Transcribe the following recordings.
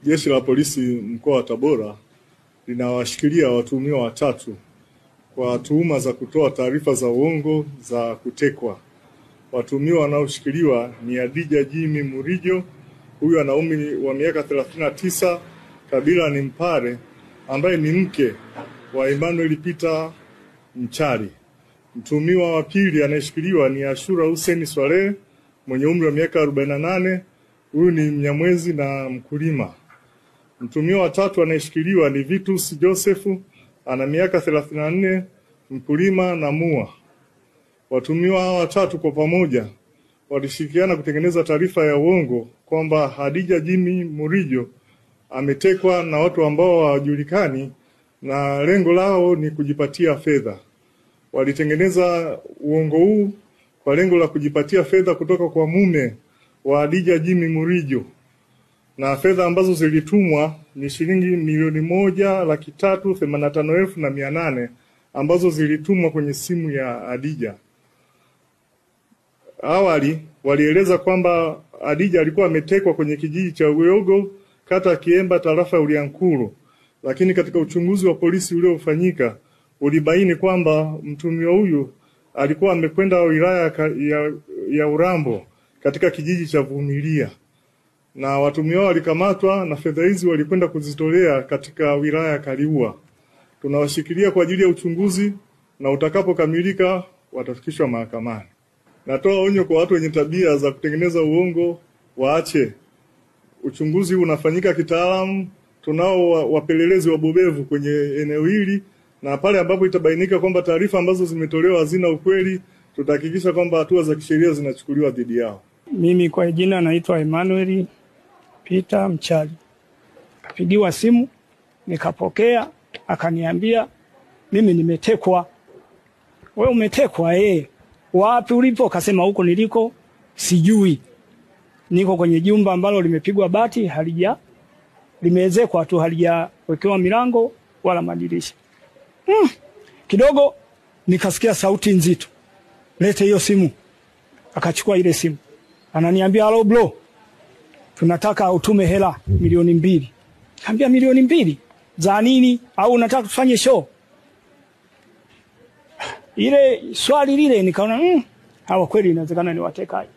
Jeshi la Polisi mkoa wa Tabora linawashikilia watuhumiwa 3 kwa tuhuma za kutoa taarifa za uongo za kutekwa. Watuhumiwa wanaoshikiliwa ni Adija Jimmy Murijo, huyu ana umri wa miaka 39, kabila ni Mpare, ambaye ni mke wa Emmanuel Peter Mchari. Mtuhumiwa wa pili anayeshikiliwa ni Ashura Hussein Swaleh mwenye umri wa miaka 48, huyu ni Mnyamwezi na mkulima. Mtuhumiwa wa tatu anayeshikiliwa ni Vitus Joseph, ana miaka 34, mkulima na mua. Watuhumiwa hawa 3 kwa pamoja walishirikiana kutengeneza taarifa ya uongo kwamba Adija Jimmy Murijo ametekwa na watu ambao hawajulikani na lengo lao ni kujipatia fedha. Walitengeneza uongo huu kwa lengo la kujipatia fedha kutoka kwa mume wa Adija Jimmy Murijo, na fedha ambazo zilitumwa ni shilingi milioni 1,385,800 ambazo zilitumwa kwenye simu ya Adija. Awali walieleza kwamba Adija alikuwa ametekwa kwenye kijiji cha Uyogo, kata Kiemba, tarafa ya Uliankuru, lakini katika uchunguzi wa polisi uliofanyika ulibaini kwamba mtuhumiwa huyu alikuwa amekwenda wilaya ya Urambo katika kijiji cha Vumilia, na watuhumiwa walikamatwa na fedha hizi walikwenda kuzitolea katika wilaya ya Kaliua. Tunawashikilia kwa ajili ya uchunguzi na utakapokamilika watafikishwa mahakamani. Natoa onyo kwa watu wenye tabia za kutengeneza uongo waache. Uchunguzi unafanyika kitaalamu, tunao wapelelezi wabobevu kwenye eneo hili, na pale ambapo itabainika kwamba taarifa ambazo zimetolewa hazina ukweli, tutahakikisha kwamba hatua za kisheria zinachukuliwa dhidi yao. Mimi kwa jina naitwa Emmanuel Peter Mchari. Kapigiwa simu, nikapokea, akaniambia mimi nimetekwa. Wewe umetekwa? Wapi ulipo? Kasema huko niliko sijui. Niko kwenye jumba ambalo limepigwa bati, limeezekwa tu, halijawekewa milango wala madirisha. Kidogo nikasikia sauti nzito, lete hiyo simu. Akachukua ile simu, ananiambia hello bro, tunataka utume hela milioni 2. Kaambia milioni 2 za nini? Au unataka tufanye show? Ile swali lile nikaona hawa kweli inawezekana ni watekaji.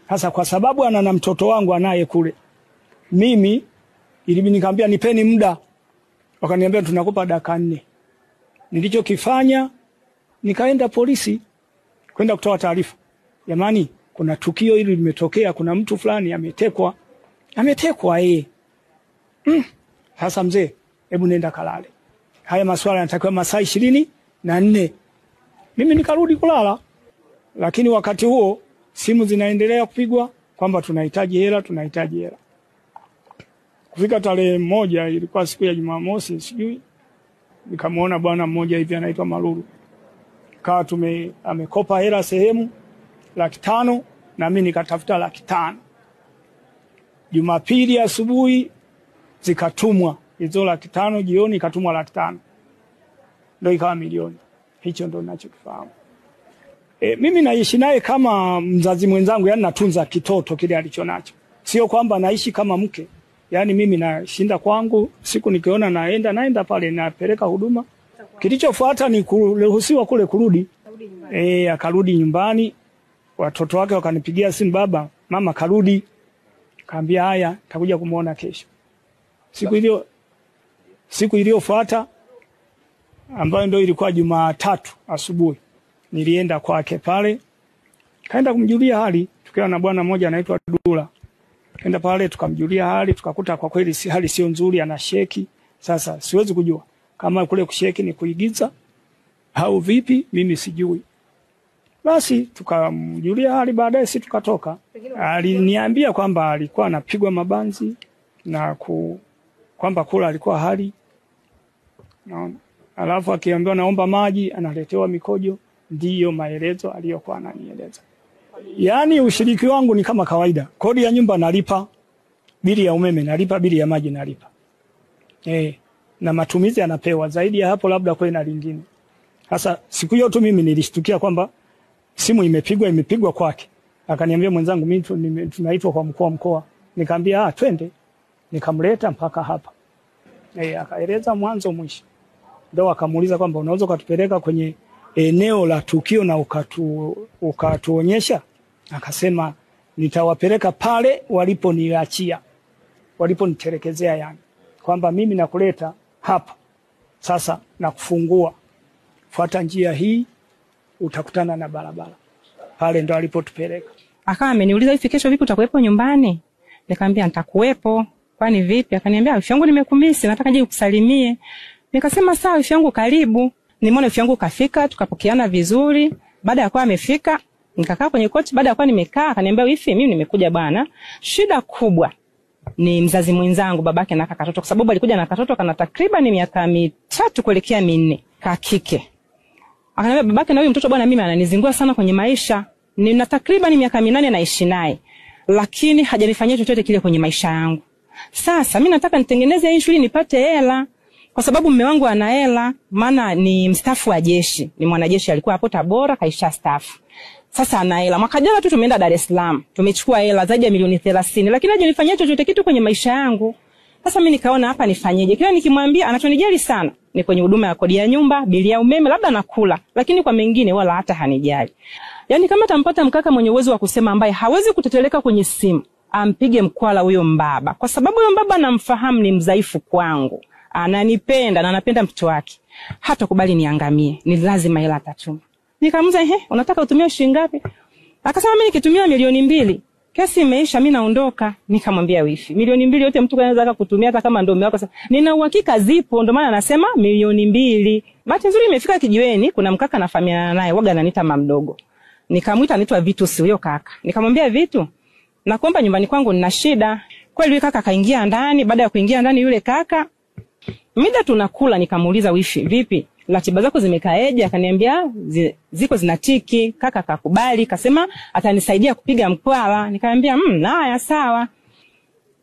Sasa kwa sababu ana na mtoto wangu anaye kule, mimi ilibidi nikamwambia nipeni muda. Wakaniambia tunakupa dakika 4. Nilichokifanya nikaenda polisi kwenda kutoa taarifa. Jamani, kuna tukio hili limetokea, kuna mtu fulani ametekwa. Ametekwa Sasa mzee, hebu nenda kalale. Haya maswala yanatakiwa masaa 24. Mimi nikarudi kulala. Lakini wakati huo simu zinaendelea kupigwa kwamba tunahitaji hela. Kufika tarehe 1, ilikuwa siku ya Jumamosi, sijui, nikamwona bwana mmoja hivi anaitwa Malulu. Kawa amekopa hela sehemu 500,000 na mimi nikatafuta 500,000. Jumapili asubuhi zikatumwa hizo 500,000, jioni ikatumwa 500,000. Ndio ikawa milioni. Hicho ndio ninachokifahamu. Mimi naishi naye kama mzazi mwenzangu, yani natunza kitoto kile alichonacho. Sio kwamba naishi kama mke. Yani mimi nashinda kwangu, siku nikiona naenda pale napeleka huduma. Kilichofuata ni kuruhusiwa kule kurudi. Akarudi nyumbani. Watoto wake wakanipigia simu, baba, mama karudi. Kaambia haya, takuja kumuona kesho. Siku iliyofuata ambayo ndio ilikuwa Jumatatu asubuhi, nilienda kwake pale. Kaenda kumjulia hali, tukiwa na bwana mmoja anaitwa Dula. Kaenda pale tukamjulia hali, tukakuta kwa kweli hali sio nzuri, ana sheki. Sasa siwezi kujua kama kule kusheki ni kuigiza au vipi, mimi sijui. Basi tukamjulia hali, baadaye sisi tukatoka. Aliniambia kwamba alikuwa anapigwa mabanzi na kwamba kula alikuwa hali. Naona. Alafu akiambiwa naomba maji analetewa mikojo. Ndiyo maelezo aliyokuwa ananieleza. Yaani ushiriki wangu ni kama kawaida. Kodi ya nyumba nalipa, bili ya umeme nalipa, bili ya maji nalipa. Na matumizi anapewa. Zaidi ya hapo labda kwa na lingine. Sasa siku hiyo tu mimi nilishtukia kwamba simu imepigwa kwake. Akaniambia mwenzangu, mimi tunaitwa kwa mkoa. Nikamwambia twende. Nikamleta mpaka hapa. Akaeleza mwanzo mwisho. Ndio akamuuliza kwamba unaweza kutupeleka kwenye eneo la tukio na ukatuonyesha? Akasema nitawapeleka pale waliponiachia, waliponiterekezea, yani kwamba mimi nakuleta hapa sasa na kufungua, fuata njia hii utakutana na barabara. Pale ndo alipotupeleka. Akawa ameniuliza hivi, kesho vipi utakuwepo nyumbani? Nikamwambia nitakuwepo. Kwani vipi? Akaniambia wifi yangu nimekumisi, nataka je kukusalimie. Nikasema sawa wifi yangu, karibu. Nimeona wifi yangu kafika, tukapokeana vizuri. Baada ya kuwa amefika, nikakaa kwenye kochi. Baada ya kuwa nimekaa, akaniambia wifi, mimi nimekuja bwana, shida kubwa ni mzazi mwenzangu, babake na katoto, kwa sababu alikuja na katoto kana takriban miaka 3 kuelekea 4, ka kike. Akaniambia babake na huyu mtoto bwana, mimi ananizingua sana kwenye maisha. Nina takriban miaka 8 naishi naye, lakini hajanifanyia chochote kile kwenye maisha yangu. Sasa mimi nataka nitengeneze hii shule nipate hela, kwa sababu mume wangu ana hela, maana ni mstaafu wa jeshi, ni mwanajeshi, alikuwa hapo Tabora kaisha staafu. Sasa ana hela. Mwaka jana tu tumeenda Dar es Salaam, tumechukua hela zaidi ya milioni 30, lakini hajanifanyia chochote kitu kwenye maisha yangu. Sasa mimi nikaona hapa nifanyeje? Kila nikimwambia anachonijali sana ni kwenye huduma ya kodi ya nyumba, bili ya umeme, labda nakula, lakini kwa mengine wala hata hanijali. Yaani kama tampata mkaka mwenye uwezo wa kusema, ambaye hawezi kuteteleka kwenye simu, ampige mkwala huyo mbaba, kwa sababu huyo mbaba namfahamu ni mdhaifu kwangu, ananipenda na anapenda mtoto wake, hata kubali niangamie, ni lazima hela atatuma. Nikamuuliza unataka utumie shilingi ngapi? Akasema mimi nikitumia milioni 2 kesi imeisha, mimi naondoka. Nikamwambia wifi, milioni 2 yote mtu anaweza kutumia hata kama ndio mume wako. Nina uhakika zipo, ndio maana anasema milioni 2. Bahati nzuri imefika kijiweni, kuna mkaka na familia naye, waga ananiita mama mdogo. Nikamuita anaitwa Vitu, si huyo kaka. Nikamwambia Vitu, nakuomba nyumbani kwangu nina shida. Kweli yule kaka kaingia ndani. Baada ya kuingia ndani yule kaka, mida tunakula, nikamuuliza wifi, vipi ratiba zako zimekaeje? Akaniambia ziko zinatiki. Kaka akakubali, kasema atanisaidia kupiga mkwala. Nikamwambia haya sawa.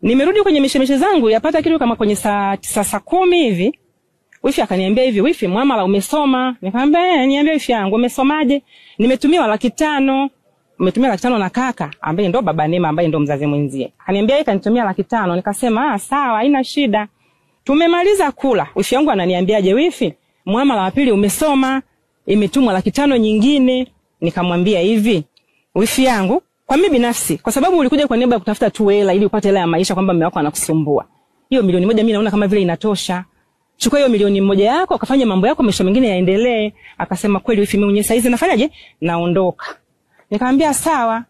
Nimerudi kwenye mishemishe zangu, yapata kitu kama kwenye saa 10 hivi. Wifi akaniambia hivi, wifi muamala umesoma? Nikamwambia niambia wifi yangu, umesomaje? Nimetumia 500,000. Umetumia 500,000 na kaka ambaye ndo baba Neema, ambaye ndo mzazi mwenzie. Akaniambia yeye kanitumia 500,000. Nikasema sawa, haina shida. Tumemaliza kula. Wifi yangu ananiambiaje, wifi muamala wa pili umesoma, imetumwa 500,000 nyingine. Nikamwambia hivi, wifi yangu, kwa mimi binafsi, kwa sababu ulikuja kwa niaba ya kutafuta tu hela ili upate hela ya maisha, kwamba mume wako anakusumbua, hiyo milioni 1 mimi naona kama vile inatosha. Chukua hiyo milioni 1 yako, ukafanya mambo yako, maisha mengine yaendelee. Akasema kweli wifi, mimi mwenyewe saizi nafanyaje? Naondoka. Nikamwambia sawa.